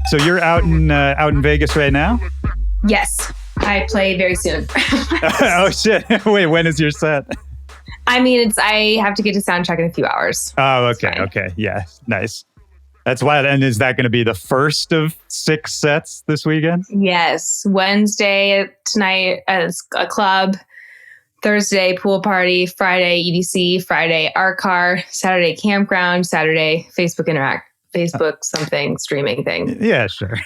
So you're out in Vegas right now? Yes, I play very soon. Oh shit! Wait, when is your set? I mean, I have to get to sound check in a few hours. Oh, okay, yeah, nice. That's wild. And is that going to be the first of 6 sets this weekend? Yes, Wednesday tonight as a club, Thursday pool party, Friday EDC, Friday art car, Saturday campground, Saturday Facebook something streaming thing. Yeah, sure.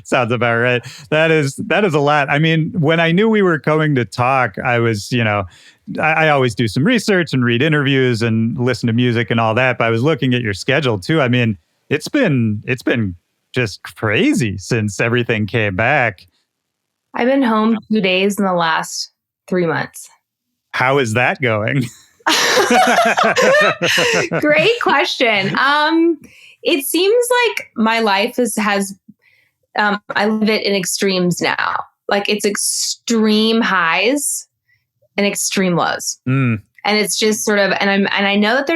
Sounds about right. That is a lot. I mean, when I knew we were going to talk, I was, I always do some research and read interviews and listen to music and all that. But I was looking at your schedule too. I mean, it's been just crazy since everything came back. I've been home 2 days in the last 3 months. How is that going? Great question. It seems like my life has I live it in extremes now. Like it's extreme highs and extreme lows. And it's just sort of, and I know that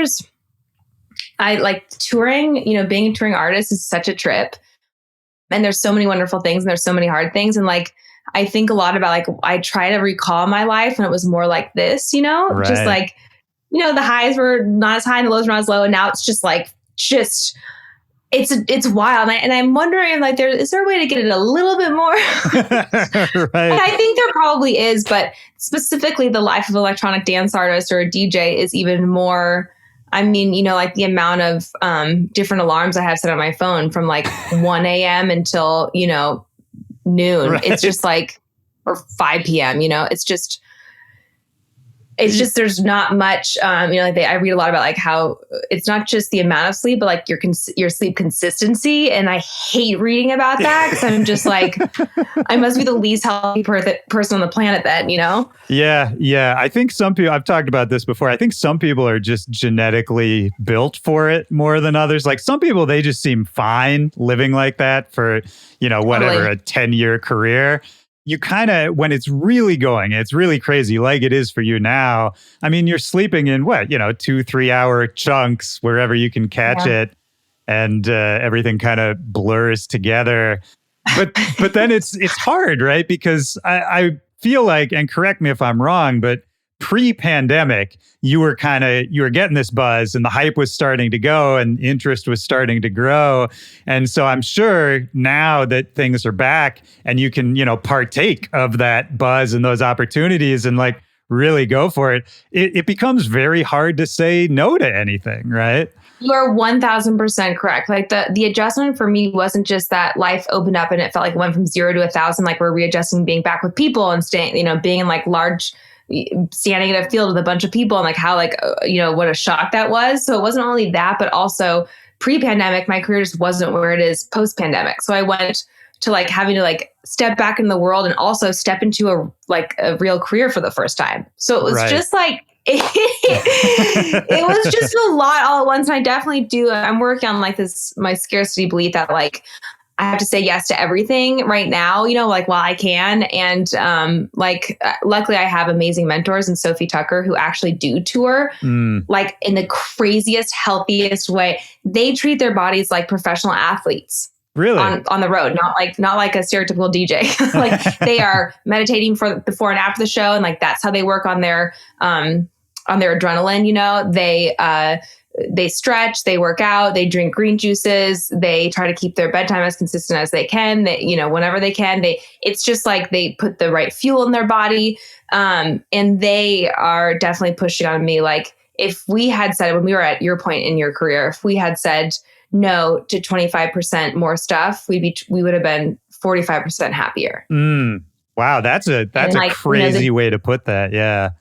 I like touring, being a touring artist is such a trip, and there's so many wonderful things and there's so many hard things. And like, I think a lot about like, I try to recall my life and it was more like this, Right. Just like, the highs were not as high and the lows were not as low. And now it's just like, it's wild. And I'm wondering like, is there a way to get it a little bit more? Right. And I think there probably is, but specifically the life of an electronic dance artist or a DJ is even more. I mean, like the amount of different alarms I have set on my phone from like 1 a.m. until, noon. Right. It's just like, or 5 p.m., it's just, there's not much, I read a lot about like how it's not just the amount of sleep, but like your sleep consistency. And I hate reading about that because I'm just like, I must be the least healthy person on the planet then, Yeah. I think some people, I've talked about this before. I think some people are just genetically built for it more than others. Like some people, they just seem fine living like that for, whatever, a 10-year career. You kind of, when it's really going, it's really crazy like it is for you now. I mean, you're sleeping in 2-3 hour chunks wherever you can catch it. And everything kind of blurs together. But then it's hard, right? Because I feel like, and correct me if I'm wrong, but pre-pandemic, you were getting this buzz and the hype was starting to go and interest was starting to grow. And so I'm sure now that things are back and you can, partake of that buzz and those opportunities and like really go for it, it becomes very hard to say no to anything, right? You are 1000% correct. Like the adjustment for me wasn't just that life opened up and it felt like it went from 0 to 1,000, like we're readjusting being back with people and staying, being in like standing in a field with a bunch of people and like how what a shock that was. So it wasn't only that, but also pre-pandemic, my career just wasn't where it is post-pandemic. So I went to like having to like step back in the world and also step into a real career for the first time. So it was just like, it was just a lot all at once. And I definitely I'm working on like my scarcity belief that like, I have to say yes to everything right now, like while I can. And luckily I have amazing mentors and Sophie Tucker who actually do tour like in the craziest, healthiest way. They treat their bodies like professional athletes. Really? On the road, not like a stereotypical DJ. Like they are meditating for before and after the show. And like, that's how they work on their adrenaline. They stretch, they work out, they drink green juices, they try to keep their bedtime as consistent as they can. They, whenever they can, it's just like they put the right fuel in their body. And they are definitely pushing on me. Like if we had said, when we were at your point in your career, if we had said no to 25% more stuff, we would have been 45% happier. Wow. That's a crazy way to put that. Yeah.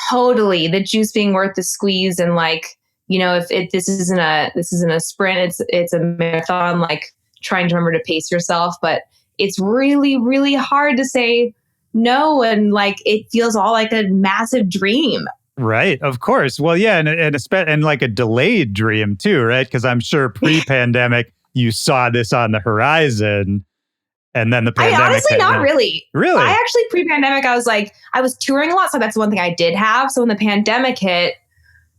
Totally. The juice being worth the squeeze. And like, if this isn't a sprint, it's a marathon, like trying to remember to pace yourself, but it's really, really hard to say no. And like, it feels all like a massive dream. Right. Of course. Well, yeah. And like a delayed dream too, right? Because I'm sure pre-pandemic, you saw this on the horizon and then the pandemic. Honestly, not really. Really? I actually, pre-pandemic, I was touring a lot. So that's the one thing I did have. So when the pandemic hit,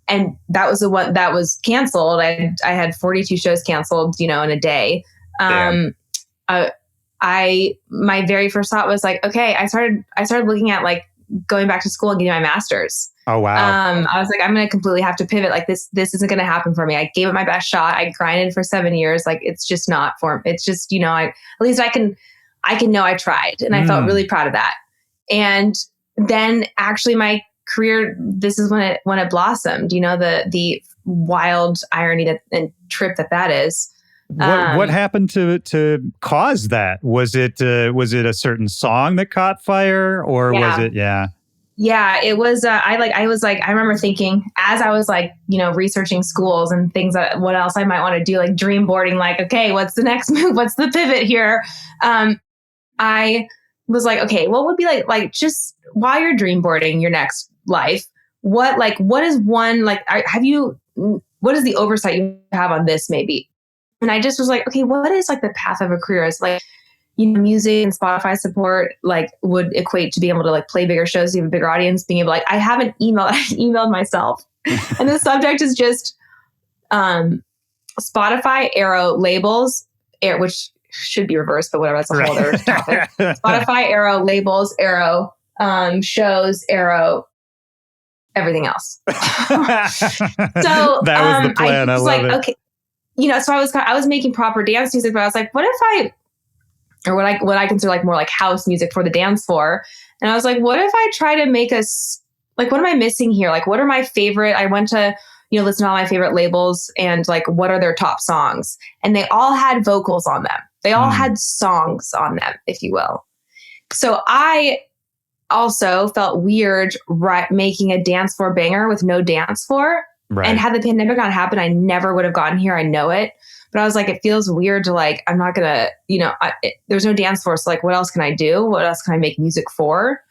and that was the one that was canceled, I had 42 shows canceled, in a day. My very first thought was like, okay, I started looking at like going back to school and getting my master's. Oh, wow. I was like, I'm going to completely have to pivot. Like this isn't going to happen for me. I gave it my best shot. I grinded for 7 years. Like, it's just not for, it's just, at least I can know I tried. And I felt really proud of that. And then actually my career, this is when it blossomed, the wild irony and trip that is. What happened to cause that? Was it a certain song that caught fire, or was it? Yeah. Yeah, it was. I remember thinking as I was like, researching schools and things that what else I might want to do, like dream boarding, like, okay, what's the next move? What's the pivot here? I was like, okay, what would be like just while you're dream boarding your next life, what is one, like, what is the oversight you have on this maybe? And I just was like, okay, what is like the path of a career? It's like, music and Spotify support like would equate to being able to like play bigger shows, you have a bigger audience, being able to, like, I emailed myself and the subject is just Spotify arrow labels, which should be reversed, but whatever, that's a whole other topic. Spotify arrow labels, arrow shows, arrow everything else. So that was the plan. I love like, it. Okay, so I was making proper dance music, but I was like, what I consider like more like house music for the dance floor. And I was like, what if I try to make like, what am I missing here? Like, what are my favorite? I went to, listen to all my favorite labels and like, what are their top songs? And they all had vocals on them. They all had songs on them, if you will. So I also felt weird making a dance floor banger with no dance floor. Right. And had the pandemic not happened, I never would have gotten here. I know it. But I was like, it feels weird to like, I'm not going to, there's no dance floor. So like, what else can I do? What else can I make music for?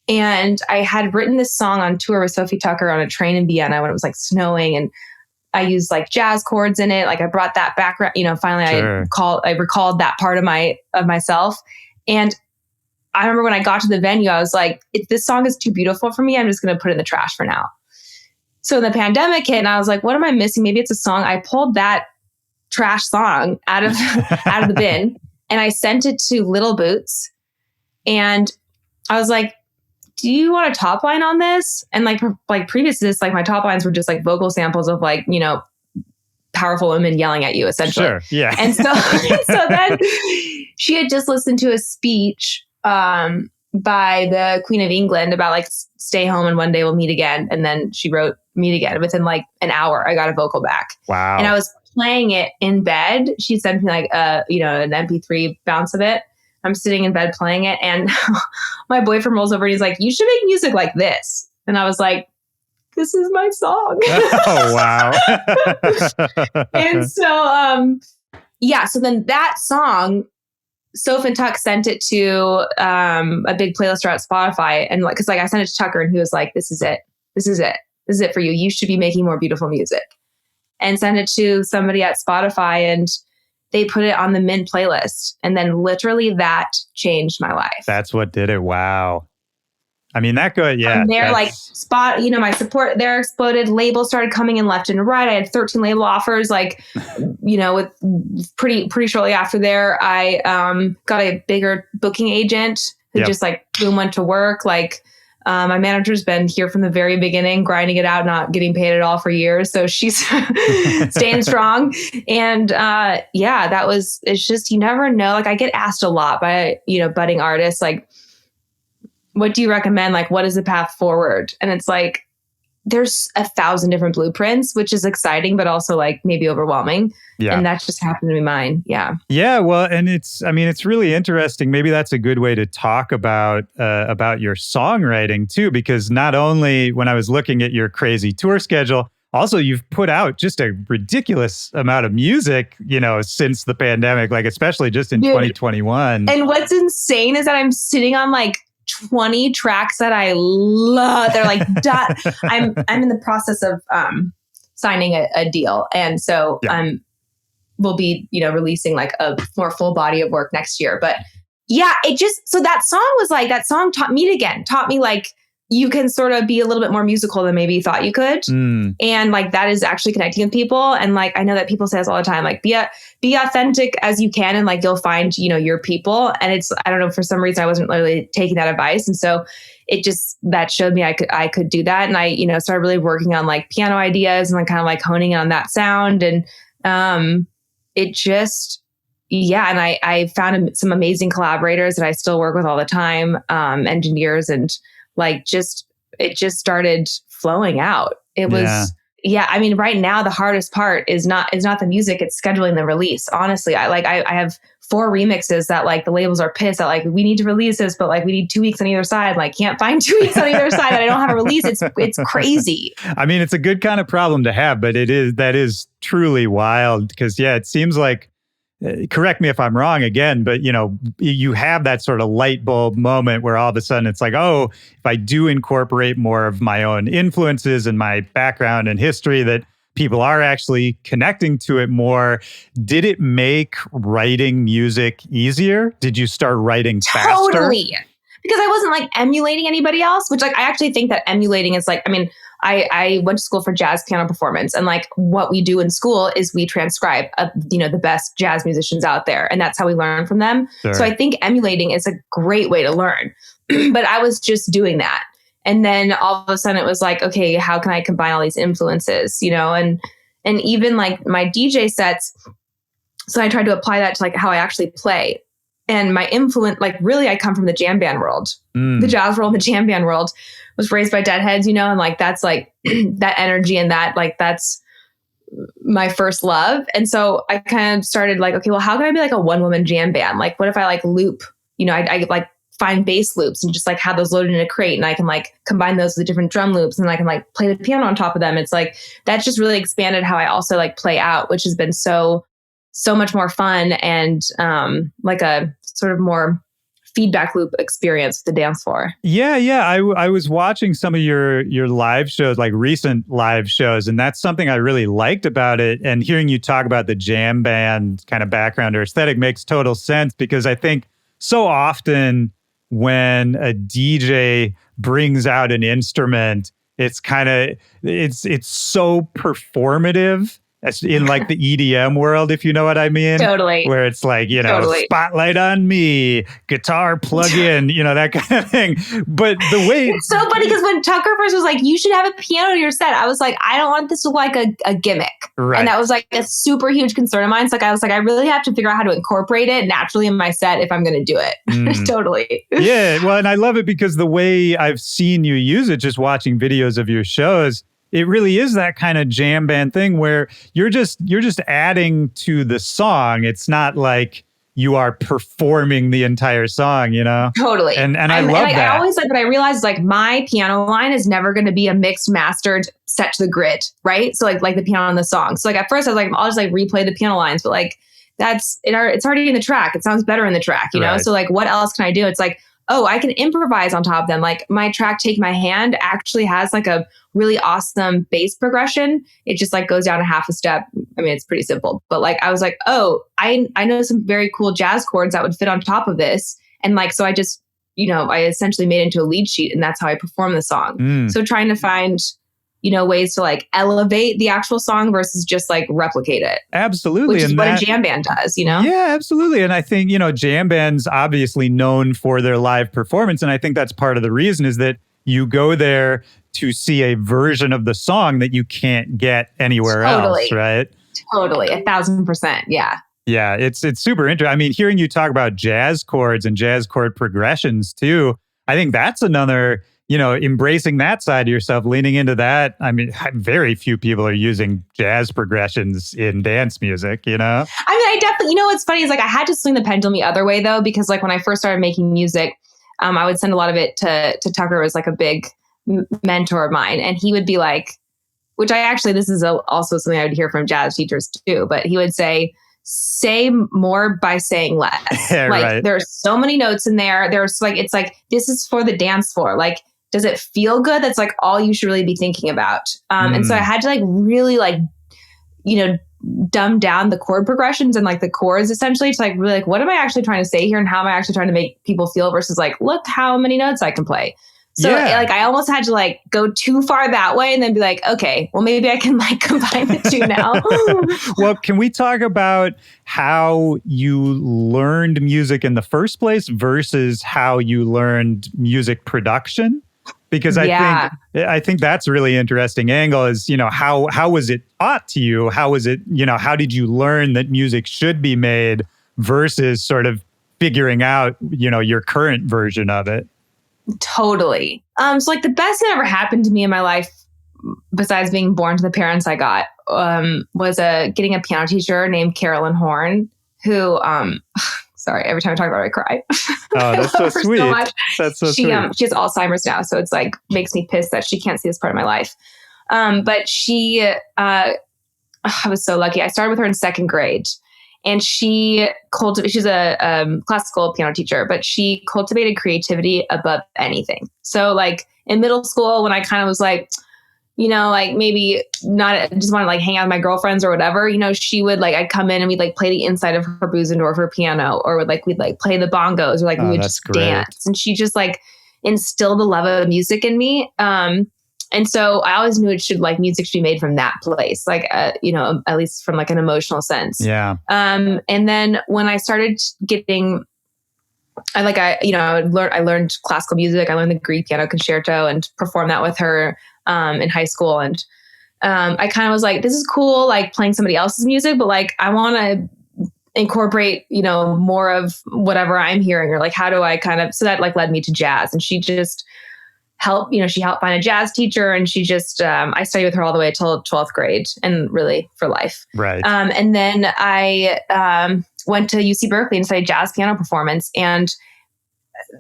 And I had written this song on tour with Sophie Tucker on a train in Vienna when it was like snowing, and I used like jazz chords in it. Like I brought that background, finally sure. I recalled that part of myself. And I remember when I got to the venue, I was like, if this song is too beautiful for me, I'm just going to put it in the trash for now. So the pandemic hit and I was like, what am I missing? Maybe it's a song. I pulled that trash song out of the bin and I sent it to Little Boots, and I was like, do you want a top line on this? And like previous to this, like my top lines were just like vocal samples of like, powerful women yelling at you essentially. Sure. Yeah. And so then she had just listened to a speech by the Queen of England about like stay home and one day we'll meet again. And then she wrote meet again. Within like an hour, I got a vocal back. Wow. And I was playing it in bed. She sent me like an MP3 bounce of it. I'm sitting in bed playing it, and my boyfriend rolls over and he's like, you should make music like this. And I was like, this is my song. Oh, wow. And so, so then that song, Soph and Tuck sent it to a big playlister at Spotify. And like, cause like I sent it to Tucker and he was like, this is it. This is it. This is it for you. You should be making more beautiful music. And sent it to somebody at Spotify, and they put it on the Mint playlist. And then literally that changed my life. That's what did it. Wow. I mean, that good. Yeah. And they're like my support there exploded. Labels started coming in left and right. I had 13 label offers, like, with pretty shortly after there, I got a bigger booking agent who just like boom went to work. Like, my manager's been here from the very beginning, grinding it out, not getting paid at all for years. So she's staying strong. And it's just, you never know. Like I get asked a lot by, budding artists, like, what do you recommend? Like, what is the path forward? And it's like, there's 1,000 different blueprints, which is exciting, but also like maybe overwhelming. Yeah. And that just happened to be mine. Yeah. Yeah. Well, and it's really interesting. Maybe that's a good way to talk about your songwriting too, because not only when I was looking at your crazy tour schedule, also you've put out just a ridiculous amount of music, since the pandemic, like especially just in 2021. And what's insane is that I'm sitting on like 20 tracks that I love. They're like done. I'm in the process of signing a deal, and so we'll be releasing like a more full body of work next year. But yeah, so that song was like, that song taught me like you can sort of be a little bit more musical than maybe you thought you could. And like, that is actually connecting with people. And like, I know that people say this all the time, like be authentic as you can. And like, you'll find, your people. And it's, I don't know, for some reason I wasn't really taking that advice. And so that showed me I could do that. And I, started really working on like piano ideas and like kind of like honing on that sound. And it just, yeah. And I found some amazing collaborators that I still work with all the time, engineers, and like, it just started flowing out. It was, I mean, right now, the hardest part is not the music, it's scheduling the release. Honestly, I have 4 remixes that like the labels are pissed that like, we need to release this, but like we need 2 weeks on either side. Like can't find 2 weeks on either side and I don't have a release. It's crazy. I mean, it's a good kind of problem to have, but that is truly wild because it seems like, correct me if I'm wrong again, but you have that sort of light bulb moment where all of a sudden it's like, oh, if I do incorporate more of my own influences and my background and history, that people are actually connecting to it more. Did it make writing music easier? Did you start writing faster? Totally. Because I wasn't like emulating anybody else, which like I actually think that emulating is like, I mean, I went to school for jazz piano performance, and like what we do in school is we transcribe, the best jazz musicians out there, and that's how we learn from them. Sure. So I think emulating is a great way to learn. But I was just doing that, and then all of a sudden it was like, okay, how can I combine all these influences, and even like my DJ sets. So I tried to apply that to like how I actually play. And my influence, like really, I come from the jam band world, the jazz world, the jam band world. Was raised by Deadheads, and like that's like that energy and that like that's my first love. And so I kind of started like, okay, well, how can I be like a one-woman jam band? Like, what if I like loop? I like find bass loops and just like have those loaded in a crate, and I can like combine those with different drum loops, and I can like play the piano on top of them. It's like that's just really expanded how I also like play out, which has been so much more fun and like a sort of more feedback loop experience with the dance floor. Yeah. I was watching some of your live shows, like recent live shows, and that's something I really liked about it. And hearing you talk about the jam band kind of background or aesthetic makes total sense, because I think so often when a DJ brings out an instrument, it's so performative. In like the EDM world, if you know what I mean. Totally. Where it's like, totally. Spotlight on me, guitar plug in, that kind of thing. But the way... It's so funny because when Tucker first was like, you should have a piano in your set, I was like, I don't want this to look like a gimmick. Right. And that was like a super huge concern of mine. So like, I was like, I really have to figure out how to incorporate it naturally in my set if I'm going to do it. Totally. Yeah. Well, and I love it because the way I've seen you use it, just watching videos of your shows, it really is that kind of jam band thing where you're just adding to the song. It's not like you are performing the entire song, Totally. And I love that. I always like, but I realized like my piano line is never going to be a mixed, mastered, set to the grid, right? So like the piano on the song. So like at first I was like, I'll just like replay the piano lines, but like it's already in the track. It sounds better in the track, you know? Right. So like, what else can I do? It's like, oh, I can improvise on top of them. Like my track, Take My Hand, actually has like a really awesome bass progression. It just like goes down a half a step. I mean, it's pretty simple, but like, I was like, oh, I know some very cool jazz chords that would fit on top of this. And like, so I just, I essentially made it into a lead sheet, and that's how I perform the song. So trying to find, ways to like elevate the actual song versus just like replicate it. Absolutely. Which is what a jam band does, Yeah, absolutely. And I think, jam bands obviously known for their live performance. And I think that's part of the reason is that you go there to see a version of the song that you can't get anywhere else, right? Totally. 1,000%. Yeah. Yeah, it's super interesting. I mean, hearing you talk about jazz chords and jazz chord progressions too, I think that's another, embracing that side of yourself, leaning into that. I mean, very few people are using jazz progressions in dance music, I mean, I definitely, what's funny is like I had to swing the pendulum the other way though, because like when I first started making music, I would send a lot of it to Tucker, was like a big mentor of mine. And he would be like, which this is also something I would hear from jazz teachers too, but he would say more by saying less. Like right. There's so many notes in there. There's like, it's like, this is for the dance floor. Like, does it feel good? That's like all you should really be thinking about. And so I had to like really like, dumb down the chord progressions and like the chords essentially to like really like, what am I actually trying to say here? And how am I actually trying to make people feel versus like, look how many notes I can play. So Yeah. like I almost had to like go too far that way and then be like, okay, well maybe I can like combine the two now. Well, can we talk about how you learned music in the first place versus how you learned music production? Because I think that's a really interesting angle is, how was it taught to you? How was it, how did you learn that music should be made versus sort of figuring out, your current version of it? Totally. So like the best thing that ever happened to me in my life, besides being born to the parents I got, was getting a piano teacher named Carolyn Horn, who, sorry, every time I talk about her, I cry. Oh, that's so sweet. That's so sweet. She has Alzheimer's now, so it's like makes me pissed that she can't see this part of my life. But I was so lucky. I started with her in second grade. And she's a classical piano teacher, but she cultivated creativity above anything. So like in middle school, when I kind of was like, like maybe not just want to like hang out with my girlfriends or whatever, she would like, I'd come in and we'd like play the inside of her Busendorfer piano, or we'd like play the bongos, or like we would just dance. And she just like instilled the love of music in me. And so I always knew music should be made from that place, like, at least from like an emotional sense. Yeah. And then when I started getting, I learned classical music. I learned the Greek piano concerto and performed that with her in high school. And I kind of was like, this is cool, like playing somebody else's music, but like I want to incorporate, more of whatever I'm hearing, or like how do I so that like led me to jazz. And she just she helped find a jazz teacher, and she just, I studied with her all the way till 12th grade and really for life. Right. And then I went to UC Berkeley and studied jazz piano performance. And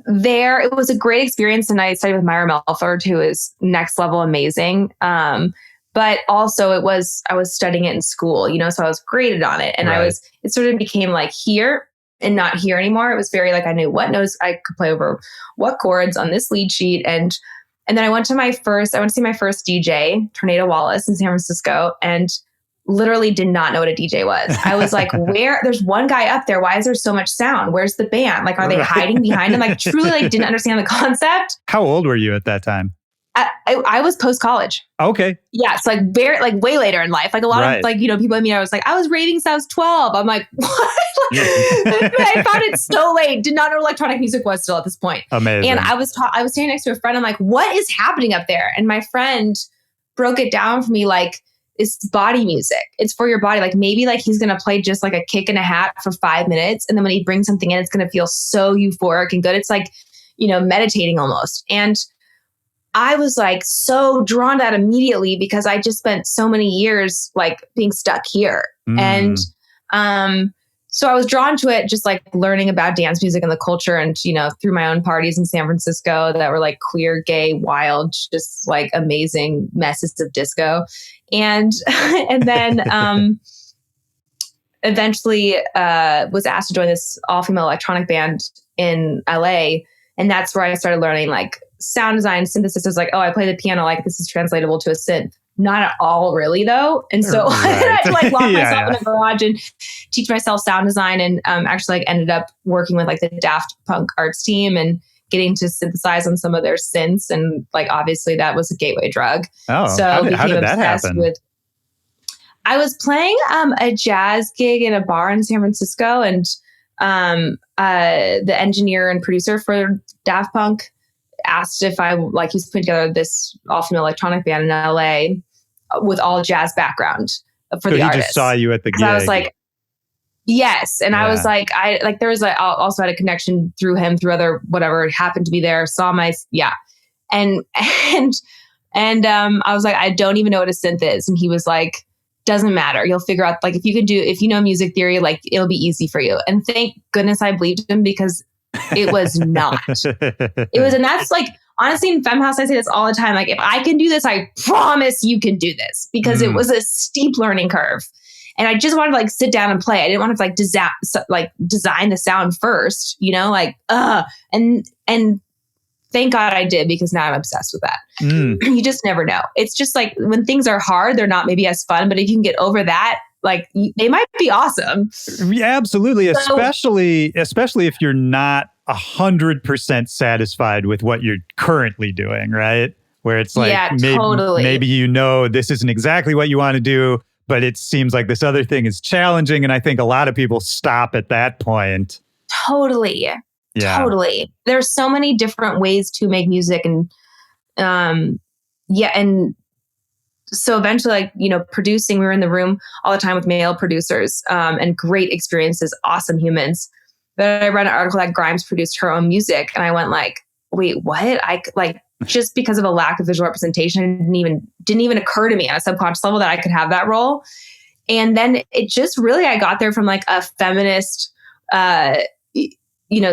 there it was a great experience. And I studied with Myra Melford, who is next level amazing. But also I was studying it in school, so I was graded on it. And right. It sort of became like here and not here anymore. It was very like, I knew what notes I could play over what chords on this lead sheet. And then I went to see my first DJ, Tornado Wallace, in San Francisco, and literally did not know what a DJ was. I was like, there's one guy up there. Why is there so much sound? Where's the band? Like, are they hiding behind him? Like, truly like didn't understand the concept. How old were you at that time? I was post-college. Okay. Yeah. It's like way later in life. Like a lot of like, people I mean, I was like, I was raving since I was 12. I'm like, what? I found it so late. Did not know electronic music was still at this point. Amazing. And I was standing next to a friend. I'm like, what is happening up there? And my friend broke it down for me. Like, it's body music. It's for your body. Like maybe like he's going to play just like a kick in a hat for 5 minutes. And then when he brings something in, it's going to feel so euphoric and good. It's like, meditating almost. And I was like so drawn to that immediately because I just spent so many years like being stuck here. And so I was drawn to it, just like learning about dance music and the culture, and, through my own parties in San Francisco that were like queer, gay, wild, just like amazing messes of disco. And, and then eventually was asked to join this all-female electronic band in LA. And that's where I started learning like sound design, synthesis. Is like, oh, I play the piano, like this is translatable to a synth. Not at all, really, though. And so I had to like lock myself in a garage and teach myself sound design, and actually like ended up working with like the Daft Punk arts team and getting to synthesize on some of their synths. And like, obviously that was a gateway drug. Oh, so how did that happen? I was playing a jazz gig in a bar in San Francisco, and the engineer and producer for Daft Punk asked if he was putting together this all-female electronic band in LA with all jazz background for the artist. He just saw you at the gig. I was like, yes. And I was like, I also had a connection through him, through other, whatever happened to be there, saw my, And I was like, I don't even know what a synth is. And he was like, doesn't matter. You'll figure out, like, if you know music theory, like it'll be easy for you. And thank goodness I believed him, because it was not. And that's like, honestly, in Femme House, I say this all the time. Like, if I can do this, I promise you can do this, because it was a steep learning curve. And I just wanted to like sit down and play. I didn't want to design the sound first, and thank God I did, because now I'm obsessed with that. You just never know. It's just like when things are hard, they're not maybe as fun, but if you can get over that, like they might be awesome. Yeah, absolutely. So, especially if you're not 100% satisfied with what you're currently doing, right? Where it's like, totally. maybe this isn't exactly what you want to do, but it seems like this other thing is challenging. And I think a lot of people stop at that point. Totally. Yeah. Totally. There's so many different ways to make music. And and so eventually, like, producing, we were in the room all the time with male producers and great experiences, awesome humans. But I read an article that Grimes produced her own music. And I went like, wait, what? Just because of a lack of visual representation, it didn't even occur to me on a subconscious level that I could have that role. And then it just really, I got there from like a feminist,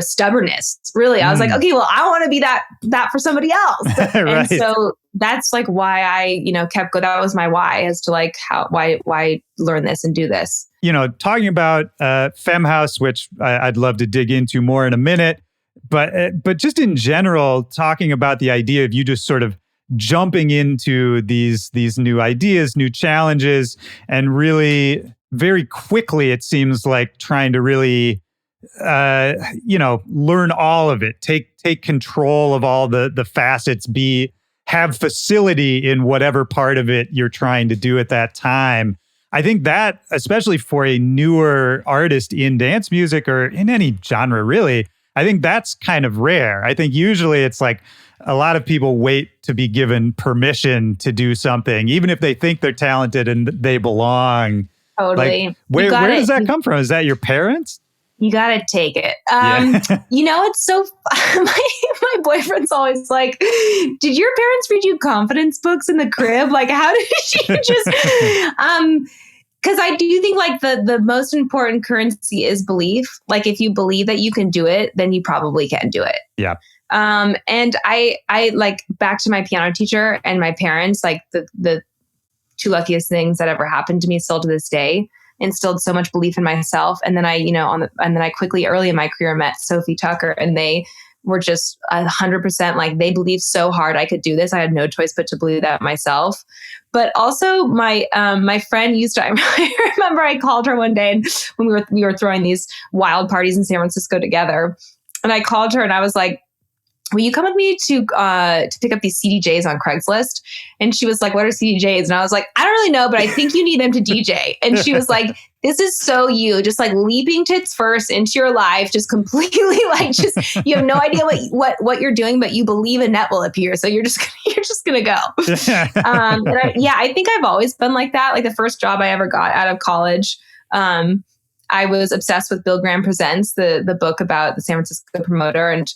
stubbornness. Really, I was like, okay, well, I want to be that for somebody else. Right. And so that's like why I, kept going. That was my why as to like why learn this and do this. Talking about Femme House, which I'd love to dig into more in a minute, but just in general, talking about the idea of you just sort of jumping into these new ideas, new challenges, and really very quickly, it seems like trying to really learn all of it, take control of all the facets, have facility in whatever part of it you're trying to do at that time. I think that, especially for a newer artist in dance music or in any genre, really, I think that's kind of rare. I think usually it's like a lot of people wait to be given permission to do something, even if they think they're talented and they belong. Totally. Like, where does that come from? Is that your parents? You got to take it. It's so, my boyfriend's always like, did your parents read you confidence books in the crib? Like, how did you just, because I do think like the most important currency is belief. Like if you believe that you can do it, then you probably can do it. Yeah. And I like back to my piano teacher and my parents, like the two luckiest things that ever happened to me still to this day, instilled so much belief in myself. And then I quickly early in my career met Sophie Tucker, and they were just 100% like, they believed so hard I could do this. I had no choice but to believe that myself. But also my friend used to, I remember I called her one day and when we were throwing these wild parties in San Francisco together. And I called her and I was like, will you come with me to pick up these CDJs on Craigslist? And she was like, what are CDJs? And I was like, I don't really know, but I think you need them to DJ. And she was like, this is so you, just like leaping tits first into your life, just completely like, just, you have no idea what you're doing, but you believe a net will appear. So you're just going to go. I think I've always been like that. Like the first job I ever got out of college, I was obsessed with Bill Graham Presents, the book about the San Francisco promoter. And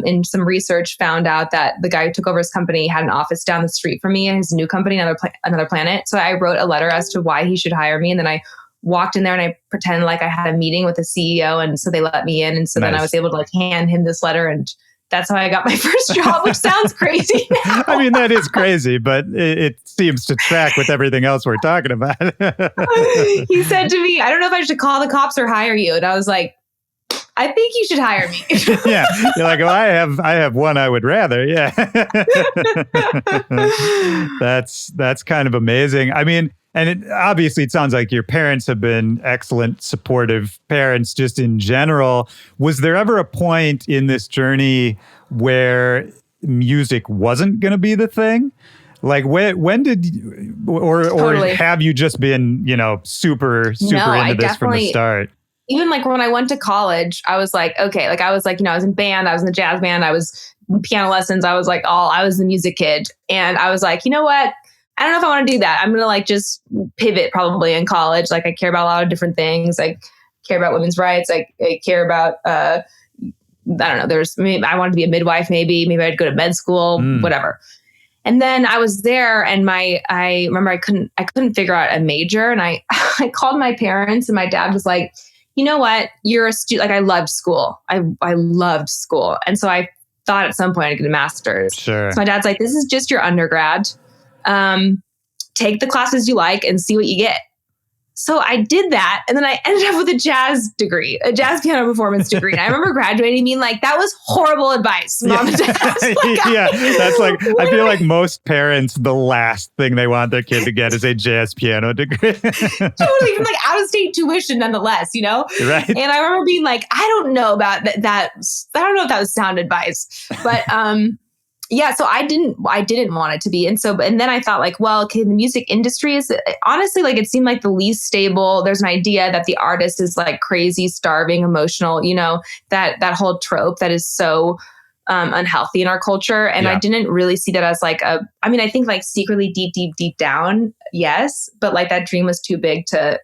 in some research found out that the guy who took over his company had an office down the street from me in his new company, Another Planet. So I wrote a letter as to why he should hire me. And then I walked in there and I pretended like I had a meeting with the CEO. And so they let me in. And so then I was able to like hand him this letter, and that's how I got my first job, which sounds crazy now. I mean, that is crazy, but it seems to track with everything else we're talking about. He said to me, I don't know if I should call the cops or hire you. And I was like, I think you should hire me. Yeah. You're like, well, I have one I would rather. Yeah. That's kind of amazing. I mean, and obviously it sounds like your parents have been excellent, supportive parents just in general. Was there ever a point in this journey where music wasn't going to be the thing? Like when did you, or have you just been, super into this from the start? Even like when I went to college, I was like, okay, like I was like, I was in band, I was in the jazz band, I was in piano lessons, I was the music kid. And I was like, you know what? I don't know if I want to do that. I'm going to like just pivot probably in college. Like I care about a lot of different things. I care about women's rights. I care about, I don't know, I wanted to be a midwife, maybe I'd go to med school, whatever. And then I was there and I remember I couldn't figure out a major. And I called my parents and my dad was like, you know what? You're a student. Like I loved school. I loved school. And so I thought at some point I'd get a master's. Sure. So my dad's like, this is just your undergrad. Take the classes you like and see what you get. So I did that. And then I ended up with a jazz degree, a jazz piano performance degree. And I remember graduating being like, that was horrible advice, mom and dad. That's like, I feel like most parents, the last thing they want their kid to get is a jazz piano degree. Totally, from like out of state tuition nonetheless, you know? Right. And I remember being like, I don't know about that. I don't know if that was sound advice, but yeah, so I didn't want it to be. And then I thought like, well, okay, the music industry is honestly like, it seemed like the least stable. There's an idea that the artist is like crazy, starving, emotional, you know, that whole trope that is so unhealthy in our culture. And I didn't really see that as like I think like secretly deep down, yes, but like that dream was too big to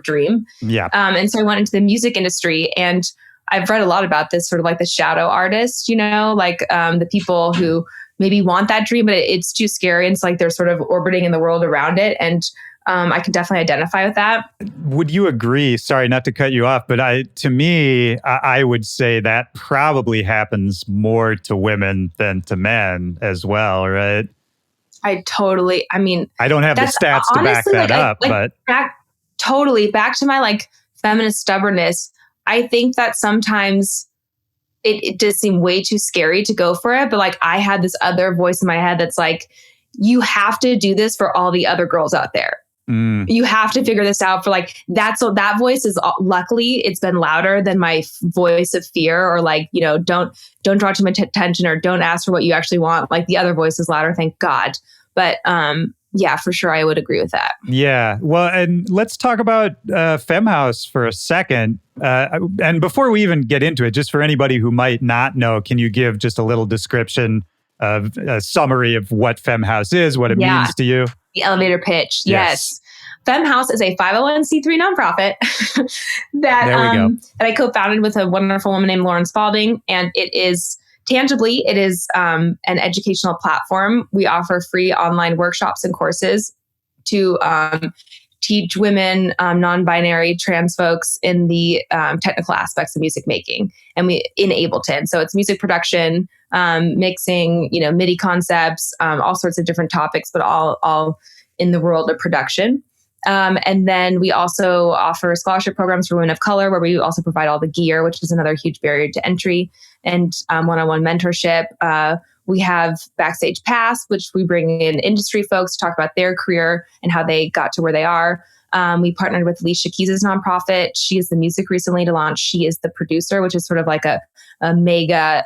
dream. Yeah. And so I went into the music industry, and I've read a lot about this sort of like the shadow artist, you know, like the people who maybe want that dream, but it's too scary. And it's like they're sort of orbiting in the world around it. And I can definitely identify with that. Would you agree? Sorry, not to cut you off, but to me, I would say that probably happens more to women than to men as well, right? I don't have the stats to back that up, but back to my like feminist stubbornness. I think that sometimes it does seem way too scary to go for it. But like I had this other voice in my head that's like, you have to do this for all the other girls out there. You have to figure this out for like, that voice is luckily it's been louder than my voice of fear or like, you know, don't draw too much attention or don't ask for what you actually want. Like the other voice is louder, thank God. But yeah, for sure. I would agree with that. Yeah. Well, and let's talk about Femme House for a second. And before we even get into it, just for anybody who might not know, can you give just a little description of a summary of what Femme House is, what it means to you? The elevator pitch. Yes. Femme House is a 501c3 nonprofit that I co-founded with a wonderful woman named Lauren Spalding. And it is an educational platform. We offer free online workshops and courses to teach women, non-binary, trans folks in the technical aspects of music making, and we in Ableton. So it's music production, mixing, you know, MIDI concepts, all sorts of different topics, but all in the world of production. And then we also offer scholarship programs for women of color, where we also provide all the gear, which is another huge barrier to entry, and one-on-one mentorship. We have Backstage Pass, which we bring in industry folks to talk about their career and how they got to where they are. We partnered with Alicia Keys' nonprofit. She is the music recently to launch She Is the Producer, which is sort of like a mega,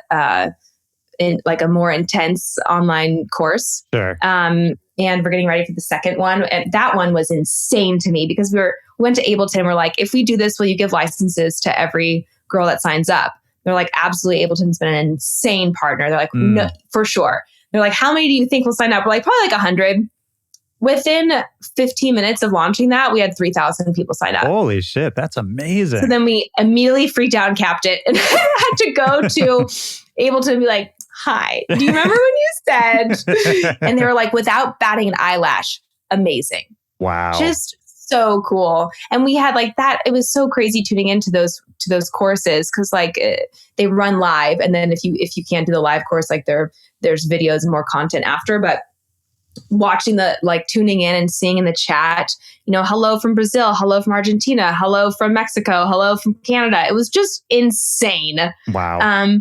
like a more intense online course. Sure. And we're getting ready for the second one. And that one was insane to me because we went to Ableton. We're like, if we do this, will you give licenses to every girl that signs up? They're like, absolutely. Ableton's been an insane partner. They're like, no, for sure. They're like, how many do you think will sign up? We're like, probably like 100. Within 15 minutes of launching that, we had 3,000 people sign up. Holy shit. That's amazing. So then we immediately freaked out and capped it and had to go to Ableton and be like, hi, do you remember when you said? And they were like, without batting an eyelash, amazing. Wow. Just so cool. And we had like that. It was so crazy tuning into those courses because like they run live, and then if you can't do the live course, like there's videos and more content after. But watching tuning in and seeing in the chat, you know, hello from Brazil, hello from Argentina, hello from Mexico, hello from Canada. It was just insane. Wow.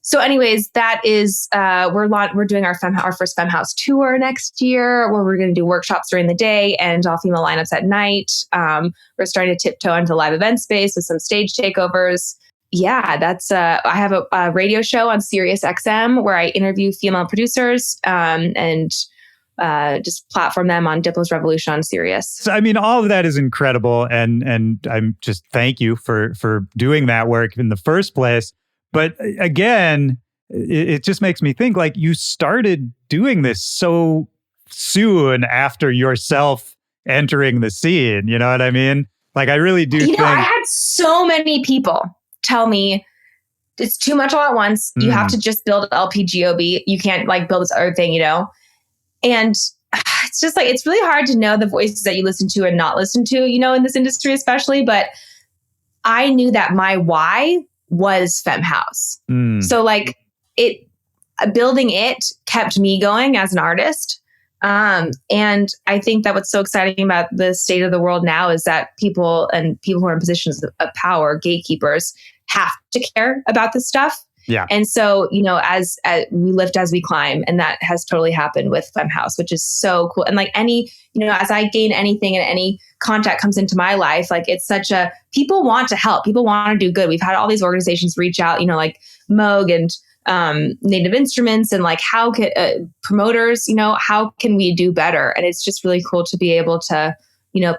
So anyways, that is, we're doing our first Femme House tour next year, where we're going to do workshops during the day and all female lineups at night. We're starting to tiptoe into live event space with some stage takeovers. Yeah, that's, I have a radio show on Sirius XM where I interview female producers, and just platform them on Diplo's Revolution on Sirius. So, I mean, all of that is incredible. And I'm just thank you for doing that work in the first place. But again, it just makes me think like you started doing this so soon after yourself entering the scene. You know what I mean? Like, I really do think... I had so many people tell me it's too much all at once. You have to just build LP Giobbi. You can't like build this other thing, you know? And it's just like, it's really hard to know the voices that you listen to and not listen to, you know, in this industry especially. But I knew that my why was Femme House. So like building it kept me going as an artist. And I think that what's so exciting about the state of the world now is that people who are in positions of power, gatekeepers, have to care about this stuff. Yeah. And so, as we lift as we climb, and that has totally happened with Femme House, which is so cool. And like as I gain anything and any contact comes into my life, like it's people want to help, people want to do good. We've had all these organizations reach out, like Moog and Native Instruments and like how can promoters, how can we do better? And it's just really cool to be able to,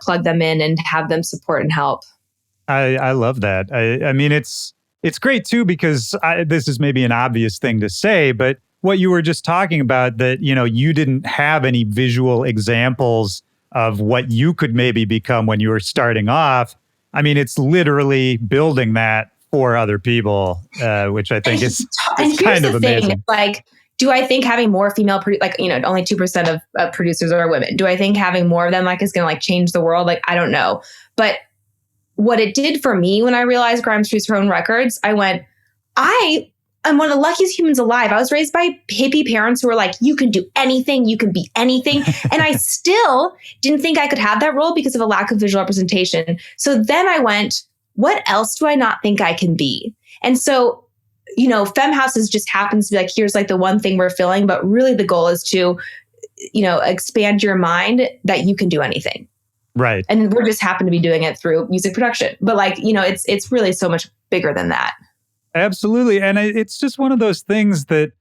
plug them in and have them support and help. I love that. I mean, it's great too, because this is maybe an obvious thing to say, but what you were just talking about, that, you didn't have any visual examples of what you could maybe become when you were starting off. I mean, it's literally building that for other people, which I think is kind of amazing. It's like, do I think having more female, only 2% of producers are women? Do I think having more of them is going to change the world? Like, I don't know. But what it did for me when I realized Grimes produced her own records, I went, I am one of the luckiest humans alive. I was raised by hippie parents who were like, you can do anything, you can be anything. And I still didn't think I could have that role because of a lack of visual representation. So then I went, what else do I not think I can be? And so, Femme House just happens to be here's the one thing we're filling, but really the goal is to, expand your mind that you can do anything. Right. And we're just happen to be doing it through music production. But it's really so much bigger than that. Absolutely. And it's just one of those things that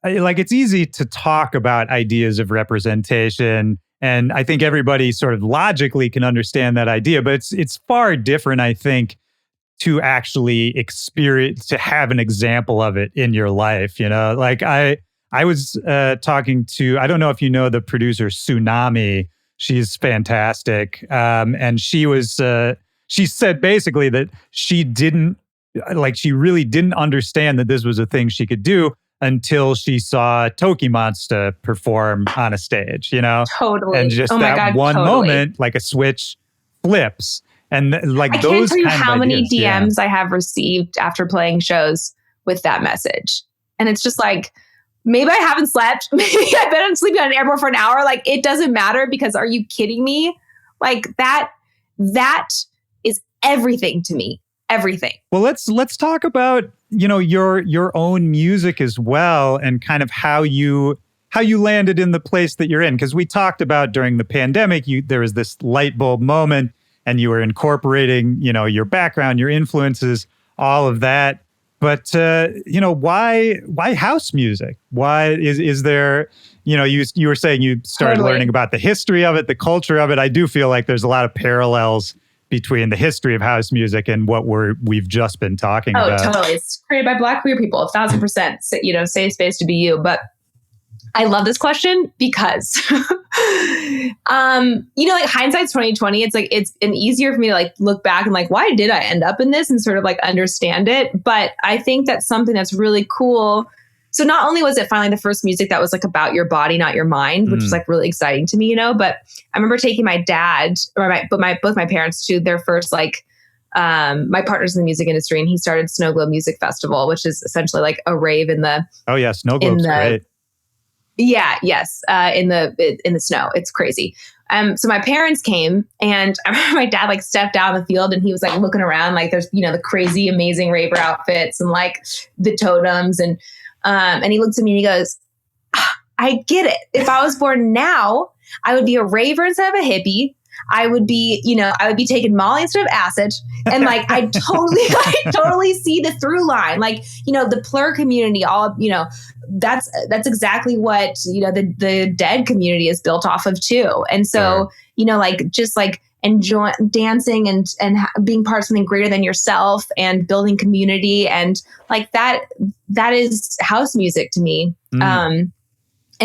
it's easy to talk about ideas of representation. And I think everybody sort of logically can understand that idea, but it's far different, I think, to actually experience, to have an example of it in your life. I was talking to, I don't know if you know the producer Tsunami. She's fantastic. And she said basically that she really didn't understand that this was a thing she could do until she saw Toki Monsta perform on a stage, Totally. And just moment, like a switch flips. And I can't tell you how many DMs I have received after playing shows with that message. And it's just maybe I haven't slept. Maybe I've been sleeping on an airport for an hour. It doesn't matter, because are you kidding me? That is everything to me. Everything. Well, let's talk about, your own music as well, and kind of how you landed in the place that you're in. Because we talked about during the pandemic, there was this light bulb moment, and you were incorporating, your background, your influences, all of that. But, why house music? Why is there, you were saying you started learning about the history of it, the culture of it. I do feel like there's a lot of parallels between the history of house music and what we've just been talking about. Oh, totally. It's created by Black queer people, 1,000%, safe space to be you. But I love this question because, hindsight's 2020. It's an easier for me to look back and why did I end up in this, and sort of understand it. But I think that's something that's really cool. So not only was it finally the first music that was about your body, not your mind, which was really exciting to me, but I remember taking my dad both my parents to their first my partner's in the music industry, and he started Snow Globe Music Festival, which is essentially a rave in the Snow Globe's great. Yeah, yes, in the snow. It's crazy. So my parents came, and I remember my dad stepped out in the field, and he was looking around, there's the crazy amazing raver outfits and the totems, and he looks at me and he goes, I get it. If I was born now, I would be a raver instead of a hippie. I would be, I would be taking Molly instead of acid. And I totally see the through line. The plur community, that's exactly what, the dead community is built off of too. And so, just enjoy dancing and being part of something greater than yourself and building community. And that is house music to me. And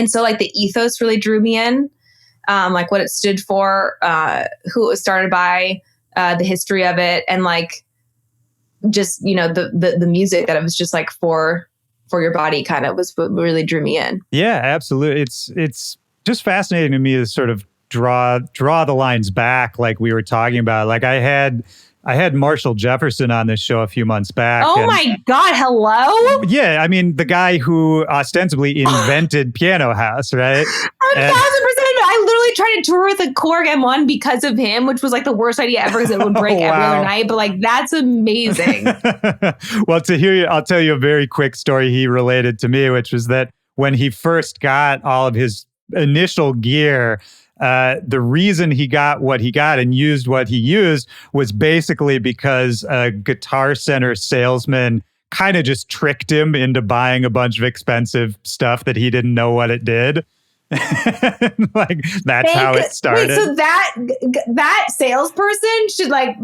so the ethos really drew me in. What it stood for, who it was started by, the history of it, and just the music that it was just for your body kind of was what really drew me in. Yeah, absolutely. It's just fascinating to me to sort of draw the lines back, like we were talking about. I had Marshall Jefferson on this show a few months back. Oh my God, hello? Yeah, I mean, the guy who ostensibly invented Piano House, right? 1,000% literally tried to tour with a Korg M1 because of him, which was like the worst idea ever because it would break every other night. But like, that's amazing. Well, to hear you, I'll tell you a very quick story he related to me, which was that when he first got all of his initial gear, the reason he got what he got and used what he used was basically because a Guitar Center salesman kind of just tricked him into buying a bunch of expensive stuff that he didn't know what it did. Like that's how it started. Wait, so that salesperson should like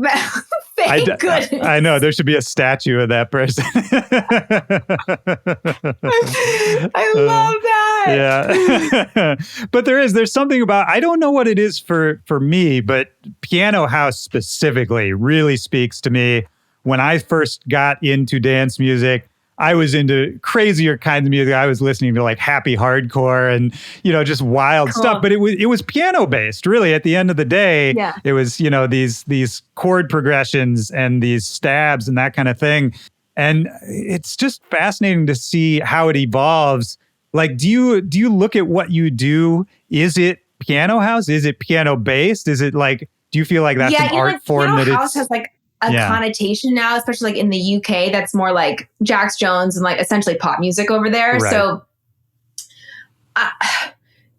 thank goodness. I know there should be a statue of that person. I love that. Yeah. But there's something about, I don't know what it is for me, but Piano House specifically really speaks to me. When I first got into dance music, I was into crazier kinds of music. I was listening to like happy hardcore and, just wild stuff. But it was piano based, really. At the end of the day, It was, these chord progressions and these stabs and that kind of thing. And it's just fascinating to see how it evolves. Like, do you look at what you do? Is it Piano House? Is it piano based? Is it like, do you feel like that's an art form Piano that House has like a connotation now, especially like in the UK, that's more like Jax Jones and like essentially pop music over there. Right.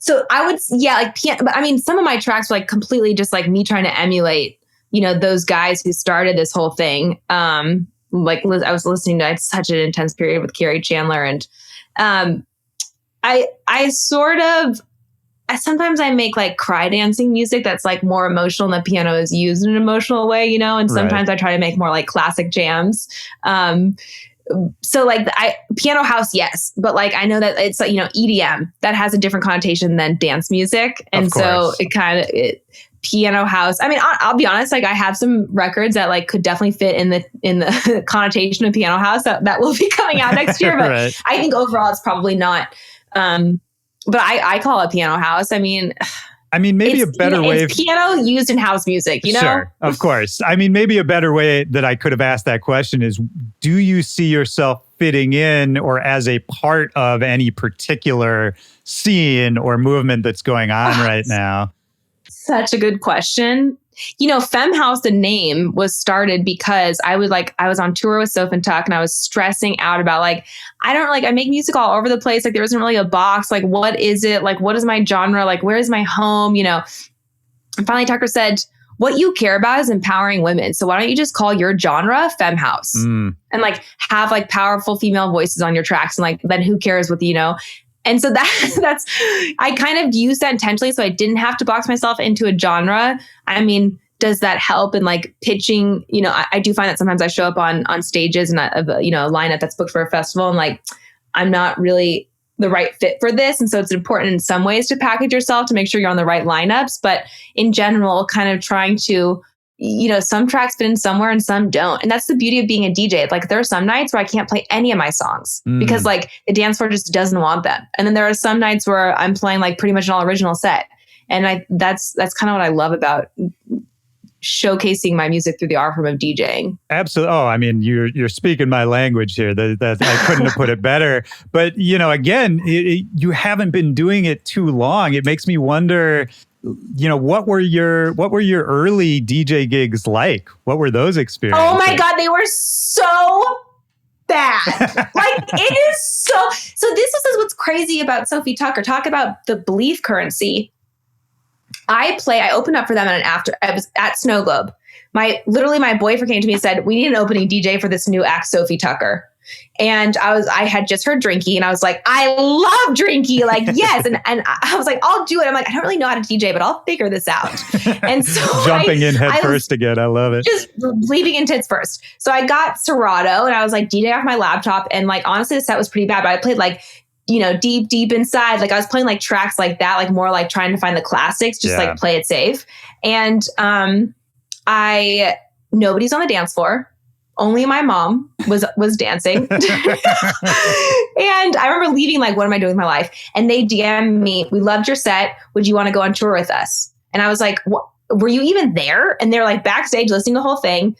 So I would, like piano, but I mean, some of my tracks were like completely just like me trying to emulate, those guys who started this whole thing. Like I was listening to, I had such an intense period with Carrie Chandler, and sometimes I make like cry dancing music that's like more emotional and the piano is used in an emotional way, and sometimes I try to make more like classic jams. So like Piano House, yes. But like, I know that it's like, EDM that has a different connotation than dance music. And so Piano House, I mean, I'll be honest, like I have some records that like could definitely fit in the connotation of Piano House that will be coming out next year. But right. I think overall it's probably not, but I call it Piano House. I mean, maybe a better way. It's piano used in house music, Sure, of course. I mean, maybe a better way that I could have asked that question is, do you see yourself fitting in or as a part of any particular scene or movement that's going on right now? Such a good question. Femme House, the name was started because I was on tour with Soph and Tuck and I was stressing out about like, I make music all over the place. Like there isn't really a box. Like, what is it? Like, what is my genre? Like, where is my home? And finally Tucker said, what you care about is empowering women. So why don't you just call your genre Femme House and like have like powerful female voices on your tracks. And like, then who cares what, And so that's, I kind of used that intentionally so I didn't have to box myself into a genre. I mean, does that help in like pitching? I do find that sometimes I show up on stages and a lineup that's booked for a festival and like, I'm not really the right fit for this. And so it's important in some ways to package yourself to make sure you're on the right lineups. But in general, kind of trying to, some tracks fit in somewhere and some don't. And that's the beauty of being a DJ. Like there are some nights where I can't play any of my songs because like the dance floor just doesn't want them. And then there are some nights where I'm playing like pretty much an all original set. And that's kind of what I love about showcasing my music through the art form of DJing. Absolutely. Oh, I mean, you're speaking my language here. That I couldn't have put it better. But again, you haven't been doing it too long. It makes me wonder, what were your early DJ gigs like? What were those experiences? Oh my God, they were so bad. Like it is so this is what's crazy about Sophie Tucker. Talk about the belief currency. I opened up for them I was at Snow Globe. My boyfriend came to me and said, we need an opening DJ for this new act, Sophie Tucker. And I had just heard Drinky and I was like, I love Drinky. Like, yes. And I was like, I'll do it. I'm like, I don't really know how to DJ, but I'll figure this out. And so jumping in head first again. I love it. Just leaving in tits first. So I got Serato and I was like DJ off my laptop. And like, honestly, the set was pretty bad, but I played like, deep inside. Like I was playing like tracks like that, like more like trying to find the classics, just like play it safe. And nobody's on the dance floor. Only my mom was dancing. And I remember leaving like, what am I doing with my life? And they DM'd me, we loved your set. Would you want to go on tour with us? And I was like, what? Were you even there? And they're like backstage listening to the whole thing.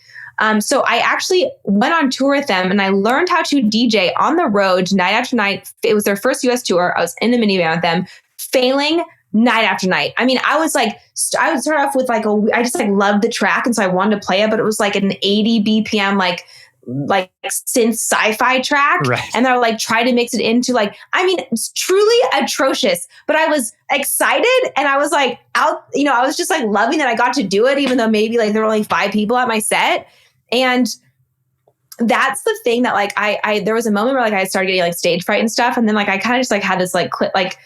So I actually went on tour with them and I learned how to DJ on the road night after night. It was their first US tour. I was in the minivan with them, failing night after night. I mean, I was like, I would start off with like I just like loved the track. And so I wanted to play it, but it was like an 80 BPM, like synth sci-fi track. Right. And they're like, try to mix it into like, I mean, it's truly atrocious, but I was excited and I was like I was just like loving that I got to do it, even though maybe like there were only 5 people at my set. And that's the thing that like, I there was a moment where like I started getting like stage fright and stuff. And then like, I kind of just like had this like clip, like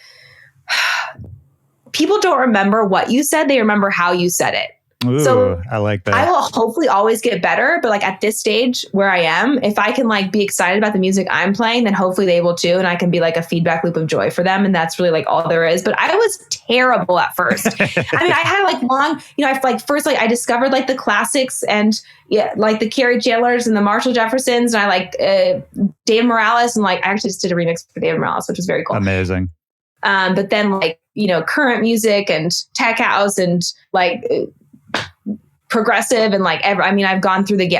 people don't remember what you said. They remember how you said it. Ooh, so I like that. I will hopefully always get better. But like at this stage where I am, if I can like be excited about the music I'm playing, then hopefully they will too. And I can be like a feedback loop of joy for them. And that's really like all there is. But I was terrible at first. I mean, I had like long, I like first, like I discovered like the classics and like the Carrie Chandlers and the Marshall Jeffersons. And I like David Morales. And like, I actually just did a remix for David Morales, which was very cool. Amazing. But then like, current music and tech house and like progressive and like I've gone through and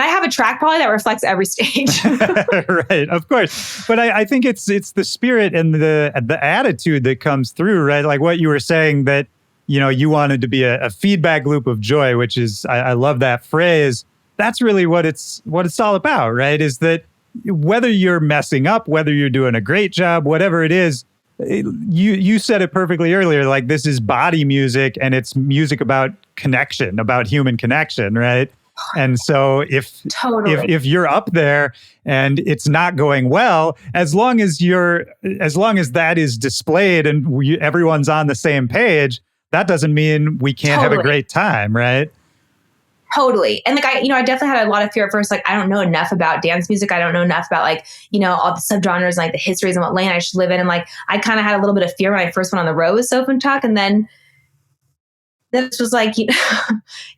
I have a track probably that reflects every stage. Right, of course. But I think it's the spirit and the attitude that comes through, right? Like what you were saying that, you wanted to be a feedback loop of joy, which is, I love that phrase. That's really what it's all about, right? Is that whether you're messing up, whether you're doing a great job, whatever it is, you said it perfectly earlier, like this is body music and it's music about connection, about human connection, right? And so if you're up there and it's not going well, as long as that is displayed and everyone's on the same page, that doesn't mean we can't have a great time, right? Totally. And like, I definitely had a lot of fear at first. Like, I don't know enough about dance music. I don't know enough about like, all the subgenres and like the histories and what lane I should live in. And like, I kind of had a little bit of fear when I first went on the road with Soph and Tuck. And then this was like,